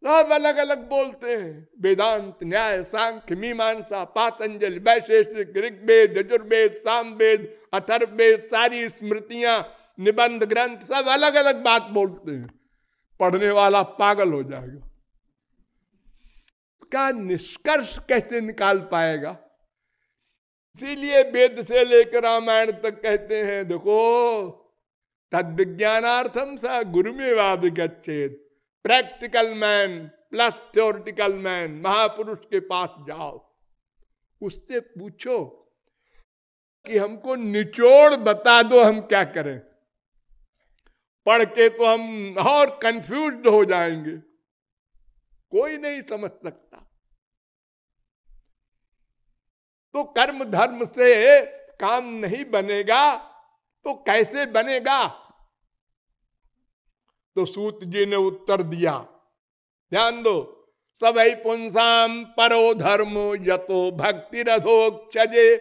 सब अलग अलग बोलते हैं। वेदांत, न्याय, सांख्य, मीमांसा, पातंजलि, वैशेषिक, ऋग्वेद, यजुर्वेद, सामवेद, अथर्ववेद, सारी स्मृतियां, निबंध ग्रंथ सब अलग अलग बात बोलते हैं। पढ़ने वाला पागल हो जाएगा। इसका निष्कर्ष कैसे निकाल पाएगा? इसीलिए वेद से लेकर रामायण तक कहते हैं देखो, तद विज्ञानार्थम सा गुरुमेवाभिगच्छेत्। Practical man plus theoretical man, महापुरुष के पास जाओ, उससे पूछो कि हमको निचोड़ बता दो, हम क्या करें। पढ़ के तो हम और कंफ्यूज्ड हो जाएंगे, कोई नहीं समझ सकता। तो कर्म धर्म से काम नहीं बनेगा तो कैसे बनेगा? तो सूत जी ने उत्तर दिया, ध्यान दो, सवै पुंसाम परो धर्मो यतो भक्ति रथोक्षजे।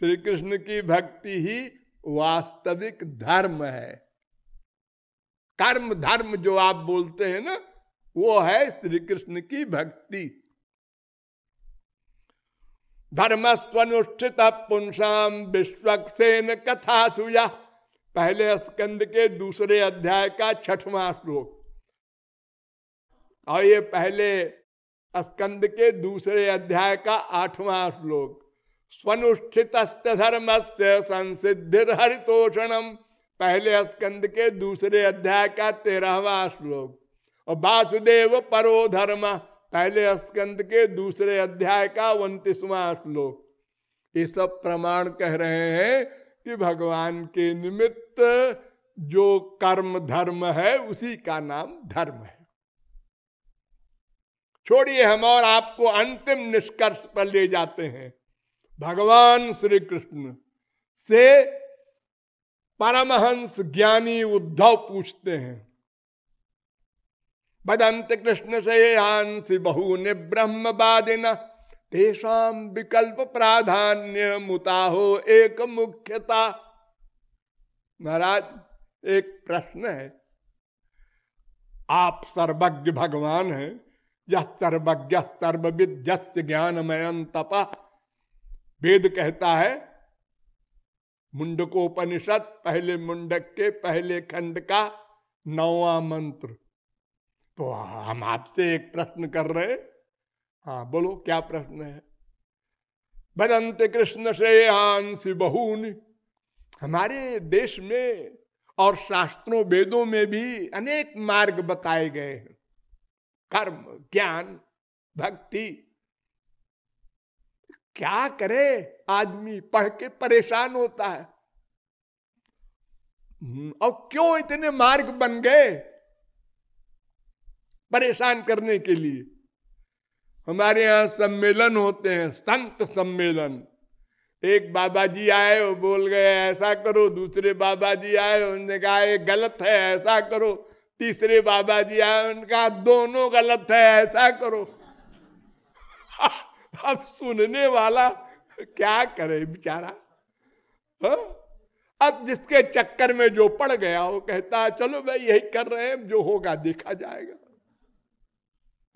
श्री कृष्ण की भक्ति ही वास्तविक धर्म है। कर्म धर्म जो आप बोलते हैं ना, वो है श्री कृष्ण की भक्ति। धर्मस्वनुष्ठित पुंसाम विश्वक्सेन कथा सुया। पहले स्कंद के दूसरे अध्याय का 6वां श्लोक, और ये पहले स्कंद के दूसरे अध्याय का 8वां श्लोक। स्वनुष्ठित धर्मस्य संसिद्धिर्हरितोषणम, पहले स्कंद के दूसरे अध्याय का 13वां श्लोक। और वासुदेव परो धर्म, पहले स्कंद के दूसरे अध्याय का 29वां श्लोक। ये सब प्रमाण कह रहे हैं कि भगवान के निमित्त जो कर्म धर्म है उसी का नाम धर्म है। छोड़िए, हम और आपको अंतिम निष्कर्ष पर ले जाते हैं। भगवान श्री कृष्ण से परमहंस ज्ञानी उद्धव पूछते हैं, वदन्ति कृष्ण श्रेयांसि बहूनि ब्रह्मवादिनः तेषां विकल्प प्राधान्य मुताहो एक मुख्यता। महाराज, एक प्रश्न है, आप सर्वज्ञ भगवान हैं, यह सर्वज्ञ सर्वविद्यस्य ज्ञानमयं तपः। वेद कहता है, मुंडकोपनिषद पहले मुंडक के पहले खंड का 9वां मंत्र। तो हम आपसे एक प्रश्न कर रहे हैं। हाँ बोलो, क्या प्रश्न है? वदन्ति कृष्ण श्रेयांसि बहूनि। हमारे देश में और शास्त्रों वेदों में भी अनेक मार्ग बताए गए हैं, कर्म, ज्ञान, भक्ति। क्या करे आदमी, पढ़ के परेशान होता है। और क्यों इतने मार्ग बन गए परेशान करने के लिए? हमारे यहाँ सम्मेलन होते हैं, संत सम्मेलन। एक बाबा जी आए, वो बोल गए ऐसा करो, दूसरे बाबा जी आए, उन्होंने कहा ये गलत है ऐसा करो, तीसरे बाबा जी आए, उन्होंने कहा दोनों गलत है ऐसा करो। अब सुनने वाला क्या करे बेचारा। अब जिसके चक्कर में जो पड़ गया वो कहता है चलो भाई यही कर रहे हैं, जो होगा देखा जाएगा।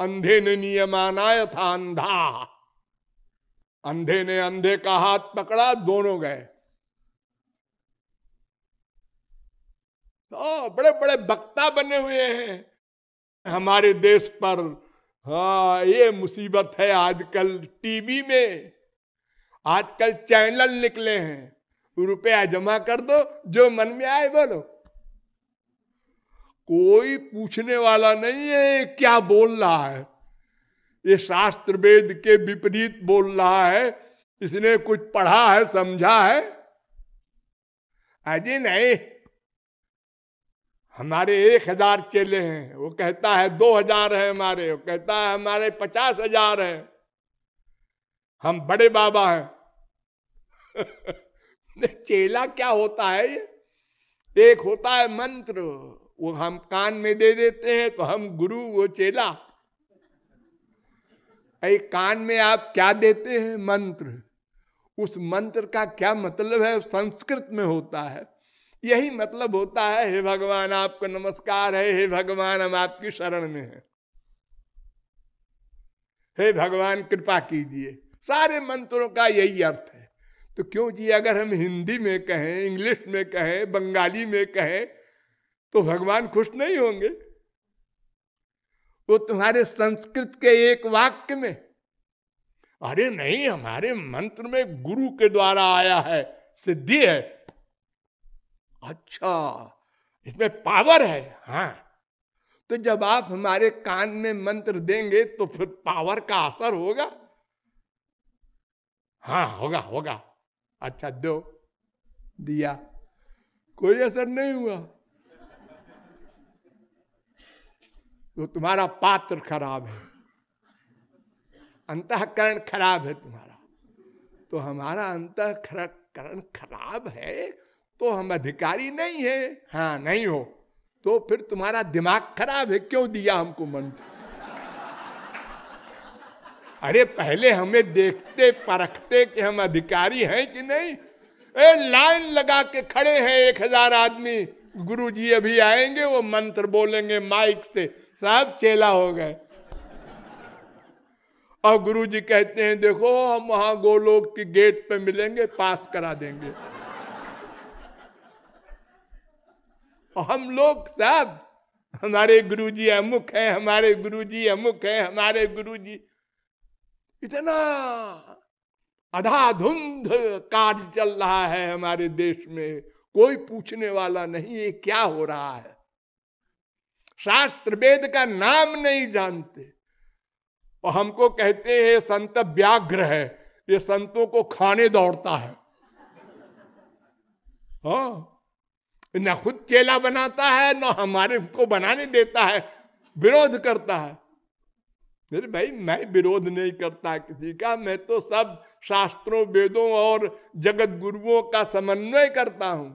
अंधे ने नियमानाय था अंधा, अंधे ने अंधे का हाथ पकड़ा, दोनों गए। तो बड़े बड़े वक्ता बने हुए हैं हमारे देश पर। हाँ, ये मुसीबत है आजकल। टीवी में आजकल चैनल निकले हैं, रुपया जमा कर दो, जो मन में आए बोलो। कोई पूछने वाला नहीं है क्या बोल रहा है, ये शास्त्र वेद के विपरीत बोल रहा है, इसने कुछ पढ़ा है समझा है? अजी नहीं। हमारे 1000 चेले हैं, वो कहता है 2000 है हमारे, वो कहता है हमारे 50,000 है, हम बड़े बाबा हैं। चेला क्या होता है? ये एक होता है मंत्र, वो हम कान में दे देते हैं तो हम गुरु, वो चेला। एक कान में आप क्या देते हैं? मंत्र। उस मंत्र का क्या मतलब है? संस्कृत में होता है। यही मतलब होता है, हे भगवान आपको नमस्कार है, हे भगवान हम आपकी शरण में हैं। हे भगवान कृपा कीजिए। सारे मंत्रों का यही अर्थ है। तो क्यों जी, अगर हम हिंदी में कहें, इंग्लिश में कहें, बंगाली में कहें, तो भगवान खुश नहीं होंगे? वो तुम्हारे संस्कृत के एक वाक्य में, अरे नहीं, हमारे मंत्र में गुरु के द्वारा आया है, सिद्धि है। अच्छा, इसमें पावर है। हाँ, तो जब आप हमारे कान में मंत्र देंगे तो फिर पावर का असर होगा। हाँ, होगा होगा। अच्छा, दो, दिया, कोई असर नहीं हुआ, तो तुम्हारा पात्र खराब है, अंतःकरण खराब है तुम्हारा। तो हमारा अंतःकरण खराब है तो हम अधिकारी नहीं है। हाँ, नहीं हो तो फिर तुम्हारा दिमाग खराब है, क्यों दिया हमको मंत्र? अरे पहले हमें देखते परखते कि हम अधिकारी हैं कि नहीं। लाइन लगा के खड़े हैं 1000 आदमी, गुरुजी अभी आएंगे, वो मंत्र बोलेंगे माइक से, सब चेला हो गए। और गुरुजी कहते हैं देखो हम वहां गोलोक की गेट पे मिलेंगे, पास करा देंगे। और हम लोग सब, हमारे गुरुजी अमुक है, हमारे गुरुजी अमुक है, हमारे गुरुजी। इतना अधाधुंध कार्य चल रहा है हमारे देश में, कोई पूछने वाला नहीं ये क्या हो रहा है। शास्त्र वेद का नाम नहीं जानते और हमको कहते हैं संत व्याघ्र है, ये संतों को खाने दौड़ता है। हाँ, न खुद चेला बनाता है, न हमारे को बनाने देता है, विरोध करता है। अरे भाई, मैं विरोध नहीं करता किसी का, मैं तो सब शास्त्रों वेदों और जगत गुरुओं का समन्वय करता हूं।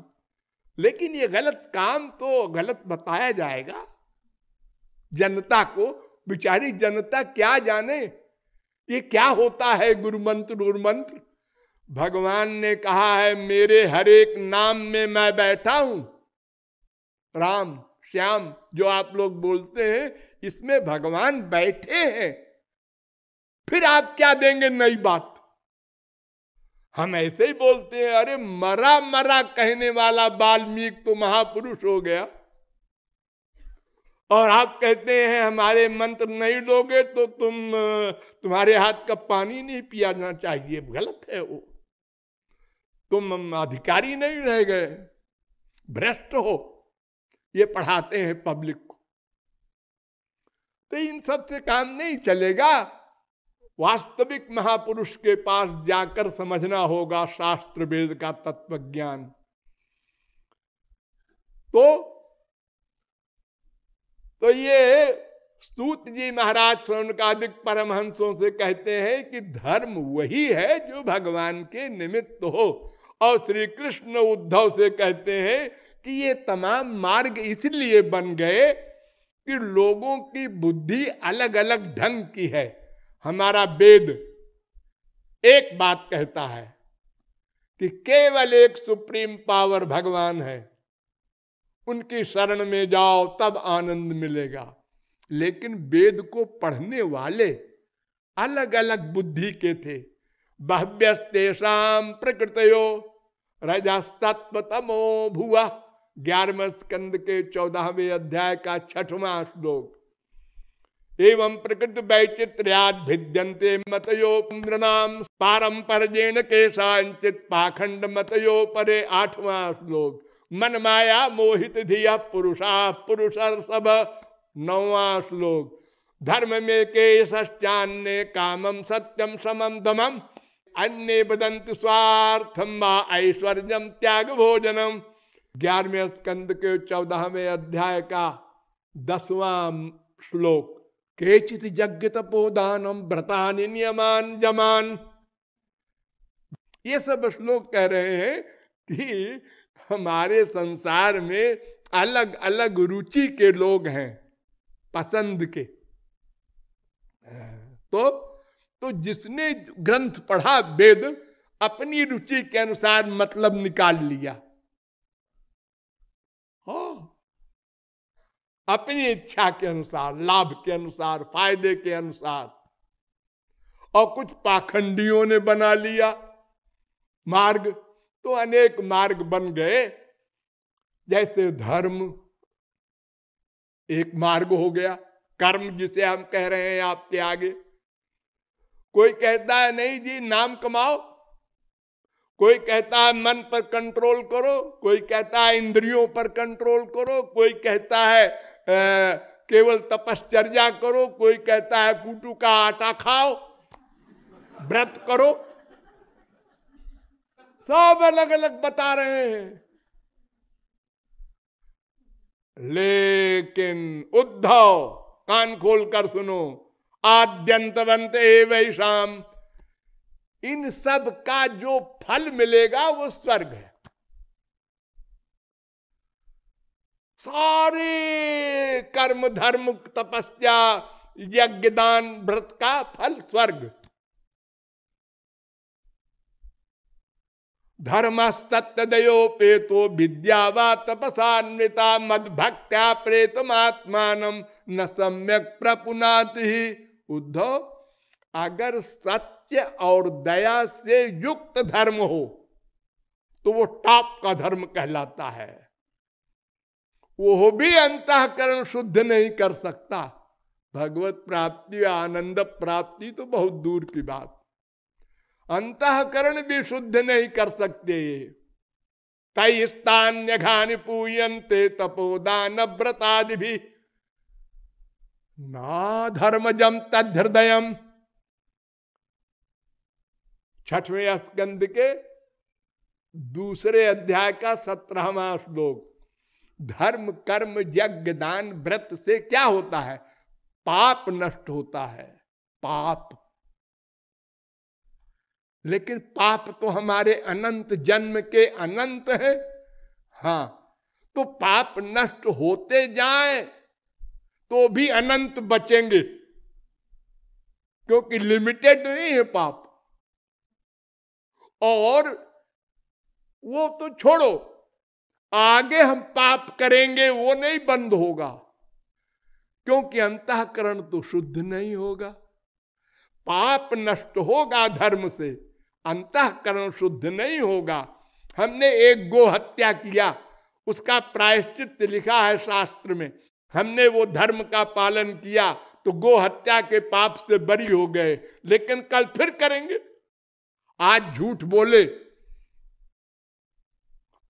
लेकिन ये गलत काम तो गलत बताया जाएगा जनता को। बेचारी जनता क्या जाने ये क्या होता है गुरु मंत्र। भगवान ने कहा है मेरे हर एक नाम में मैं बैठा हूं। राम श्याम जो आप लोग बोलते हैं, इसमें भगवान बैठे हैं। फिर आप क्या देंगे नई बात? हम ऐसे ही बोलते हैं। अरे मरा मरा कहने वाला वाल्मीकि तो महापुरुष हो गया, और आप कहते हैं हमारे मंत्र नहीं लोगे तो तुम्हारे हाथ का पानी नहीं पियाना चाहिए। गलत है वो, तुम अधिकारी नहीं रह गए, भ्रष्ट हो। ये पढ़ाते हैं पब्लिक को। तो इन सब से काम नहीं चलेगा। वास्तविक महापुरुष के पास जाकर समझना होगा शास्त्र वेद का तत्व ज्ञान। तो ये स्तुत जी महाराज शौनकादिक परमहंसों से कहते हैं कि धर्म वही है जो भगवान के निमित्त हो। और श्री कृष्ण उद्धव से कहते हैं कि ये तमाम मार्ग इसलिए बन गए कि लोगों की बुद्धि अलग अलग ढंग की है। हमारा वेद एक बात कहता है कि केवल एक सुप्रीम पावर भगवान है, उनकी शरण में जाओ तब आनंद मिलेगा। लेकिन वेद को पढ़ने वाले अलग अलग बुद्धि के थे। बह्व्यस्तेषां प्रकृतयो रजस्तत्व तमो भुवा, 11वें स्कंद के 14वें अध्याय का 6वां श्लोक। एवं प्रकृति वैचित्र्याद भिद्यन्ते मतयो इंद्रनाम पारंपर्येण केशांचित पाखंड मतयो परे। 8वां श्लोक। मन माया मोहित धिया पुरुषा पुरुषर सब। 9वां श्लोक। धर्म में केशान्य कामम सत्यम समम दमम अन्य बदंत स्वार्थम व ऐश्वर्यम त्याग भोजनम। 11वें स्कंद के 14वें अध्याय का 10वां श्लोक। केचित यज्ञ तपोदानम व्रतानि नियमान जमान। ये सब श्लोक कह रहे हैं कि हमारे संसार में अलग अलग रुचि के लोग हैं, पसंद के। तो जिसने ग्रंथ पढ़ा वेद, अपनी रुचि के अनुसार मतलब निकाल लिया। हाँ, अपनी इच्छा के अनुसार, लाभ के अनुसार, फायदे के अनुसार। और कुछ पाखंडियों ने बना लिया मार्ग, तो अनेक मार्ग बन गए। जैसे धर्म एक मार्ग हो गया, कर्म जिसे हम कह रहे हैं आपके आगे। कोई कहता है नहीं जी नाम कमाओ, कोई कहता है मन पर कंट्रोल करो, कोई कहता है इंद्रियों पर कंट्रोल करो, कोई कहता है केवल तपश्चर्या करो, कोई कहता है कूटू का आटा खाओ, व्रत करो। सब अलग अलग बता रहे हैं। लेकिन उद्धव कान खोल कर सुनो, आद्यंतवंत एवैषाम, इन सब का जो फल मिलेगा वो स्वर्ग है। सारे कर्म धर्म तपस्या यज्ञ दान व्रत का फल स्वर्ग। धर्मस्तत्तदयोपेतो विद्या वा तपसान्विता मद भक्त्या प्रेतमात्मान न सम्यक प्रपुनाति। उद्धव, अगर सत्य और दया से युक्त धर्म हो तो वो टॉप का धर्म कहलाता है। वो भी अंतःकरण शुद्ध नहीं कर सकता। भगवत प्राप्ति आनंद प्राप्ति तो बहुत दूर की बात, अंतःकरण भी शुद्ध नहीं कर सकते। तई स्थान्य घानि पूयन्ते तपोदान व्रतादि भी ना धर्मजम तद्धृदयम। 6वें स्कंद के दूसरे अध्याय का 17वां श्लोक। धर्म कर्म यज्ञ दान व्रत से क्या होता है? पाप नष्ट होता है, पाप। लेकिन पाप तो हमारे अनंत जन्म के अनंत है। हां, तो पाप नष्ट होते जाए तो भी अनंत बचेंगे, क्योंकि लिमिटेड नहीं है पाप। और वो तो छोड़ो, आगे हम पाप करेंगे वो नहीं बंद होगा, क्योंकि अंतःकरण तो शुद्ध नहीं होगा। पाप नष्ट होगा धर्म से, अंतःकरण शुद्ध नहीं होगा। हमने एक गो हत्या किया, उसका प्रायश्चित लिखा है शास्त्र में। हमने वो धर्म का पालन किया तो गो हत्या के पाप से बरी हो गए, लेकिन कल फिर करेंगे। आज झूठ बोले,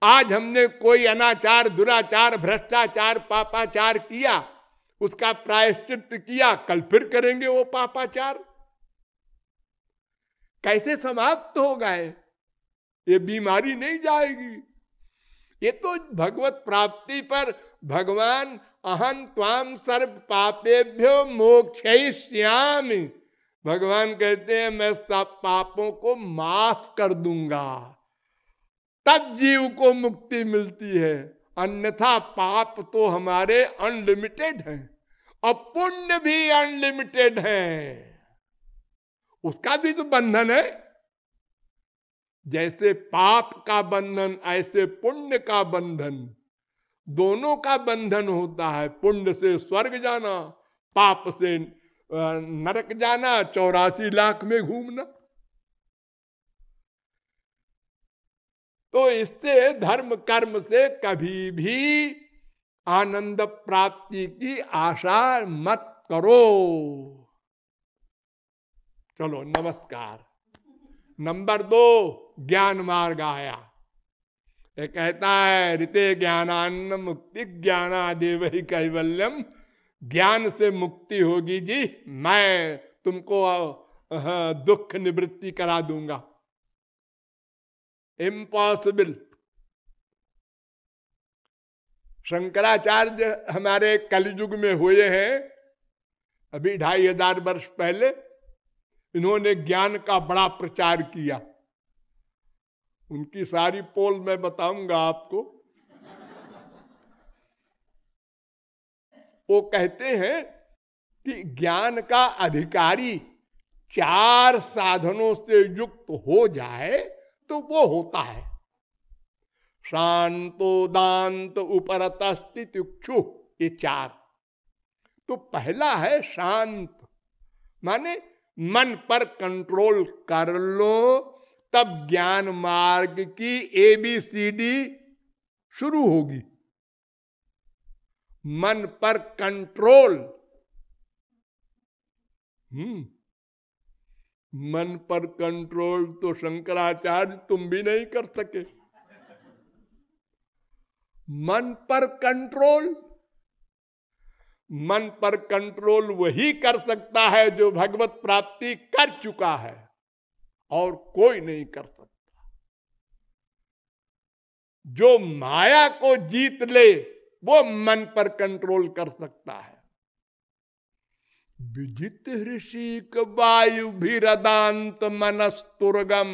आज हमने कोई अनाचार दुराचार भ्रष्टाचार पापाचार किया, उसका प्रायश्चित किया, कल फिर करेंगे वो पापाचार। कैसे समाप्त हो गए? ये बीमारी नहीं जाएगी। ये तो भगवत प्राप्ति पर भगवान अहं त्वाम सर्व पापेभ्यो मोक्षयिष्यामि, भगवान कहते हैं मैं सब पापों को माफ कर दूंगा, तब जीव को मुक्ति मिलती है। अन्यथा पाप तो हमारे अनलिमिटेड हैं और पुण्य भी अनलिमिटेड है, उसका भी तो बंधन है। जैसे पाप का बंधन ऐसे पुण्य का बंधन, दोनों का बंधन होता है। पुण्य से स्वर्ग जाना, पाप से नरक जाना, 84 लाख में घूमना। तो इससे धर्म कर्म से कभी भी आनंद प्राप्ति की आशा मत करो। चलो नमस्कार। नंबर 2 ज्ञान मार्ग आया। ये कहता है ऋते ज्ञानान्न मुक्ति ज्ञानादेव ही कैवल्यम, ज्ञान से मुक्ति होगी जी, मैं तुमको दुख निवृत्ति करा दूंगा। इम्पॉसिबल। शंकराचार्य हमारे कलयुग में हुए हैं, अभी 2500 वर्ष पहले इन्होंने ज्ञान का बड़ा प्रचार किया। उनकी सारी पोल मैं बताऊंगा आपको। वो कहते हैं कि ज्ञान का अधिकारी 4 साधनों से युक्त हो जाए तो वो होता है शांतो दांत उपरत स्थितिक्षु। ये 4। तो पहला है शांत, माने मन पर कंट्रोल कर लो, तब ज्ञान मार्ग की ABCD शुरू होगी। मन पर कंट्रोल। मन पर कंट्रोल तो शंकराचार्य तुम भी नहीं कर सके। मन पर कंट्रोल, मन पर कंट्रोल वही कर सकता है जो भगवत प्राप्ति कर चुका है, और कोई नहीं कर सकता। जो माया को जीत ले वो मन पर कंट्रोल कर सकता है। विजित ऋषिक वायु भीरदांत मनस्तुर्गम,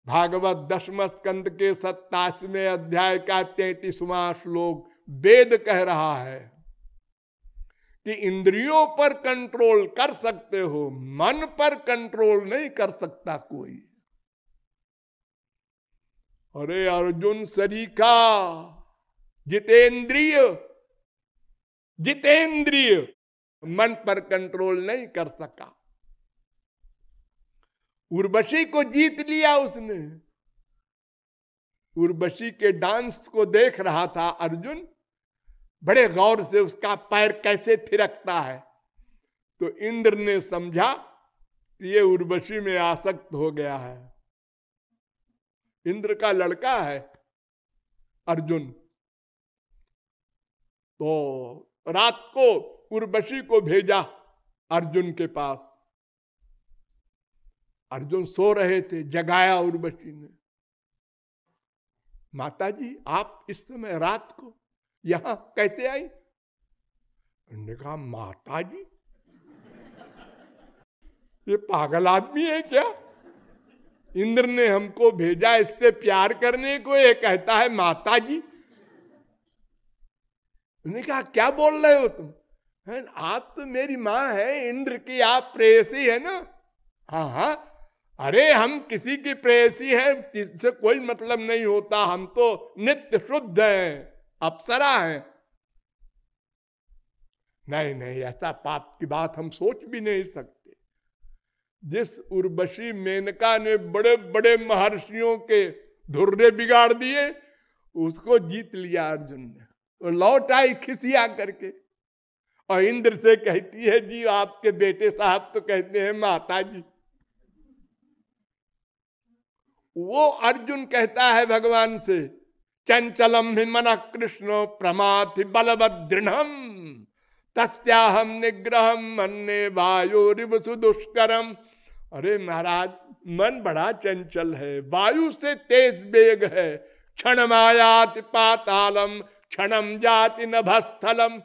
भागवत 10वें स्कंद के 27वें अध्याय का 33वां श्लोक वेद कह रहा है कि इंद्रियों पर कंट्रोल कर सकते हो, मन पर कंट्रोल नहीं कर सकता कोई। अरे अर्जुन सरीखा जितेंद्रिय, जितेंद्रिय मन पर कंट्रोल नहीं कर सका। उर्वशी को जीत लिया उसने। उर्वशी के डांस को देख रहा था अर्जुन, बड़े गौर से उसका पैर कैसे थिरकता है, तो इंद्र ने समझा कि ये उर्वशी में आसक्त हो गया है। इंद्र का लड़का है अर्जुन। तो रात को उर्वशी को भेजा अर्जुन के पास। अर्जुन सो रहे थे, जगाया उर्वशी ने। माताजी आप इस समय रात को यहां कैसे आई? उन्होंने कहा माताजी, ये पागल आदमी है क्या? इंद्र ने हमको भेजा इससे प्यार करने को, ये कहता है माताजी। उन्होंने कहा क्या बोल रहे हो तुम? आप तो मेरी माँ है, इंद्र की आप प्रेयसी है ना? हाँ हाँ, अरे हम किसी की प्रेयसी है, इससे कोई मतलब नहीं होता, हम तो नित्य शुद्ध हैं, अप्सरा हैं। नहीं नहीं, ऐसा पाप की बात हम सोच भी नहीं सकते। जिस उर्वशी मेनका ने बड़े बड़े महर्षियों के धुर्रे बिगाड़ दिए, उसको जीत लिया अर्जुन ने। वो लौट आई खिसिया करके, और इंद्र से कहती है जी आपके बेटे साहब तो कहते हैं माता जी। वो अर्जुन कहता है भगवान से, चंचलम हि मन कृष्ण प्रमाथि बलवदृढ़म तस्याहम निग्रहम मन्ने वायुरिव सुदुष्करम। अरे महाराज, मन बड़ा चंचल है, वायु से तेज वेग है। क्षण मायाति पातालम क्षणम जाति नभस्थलम।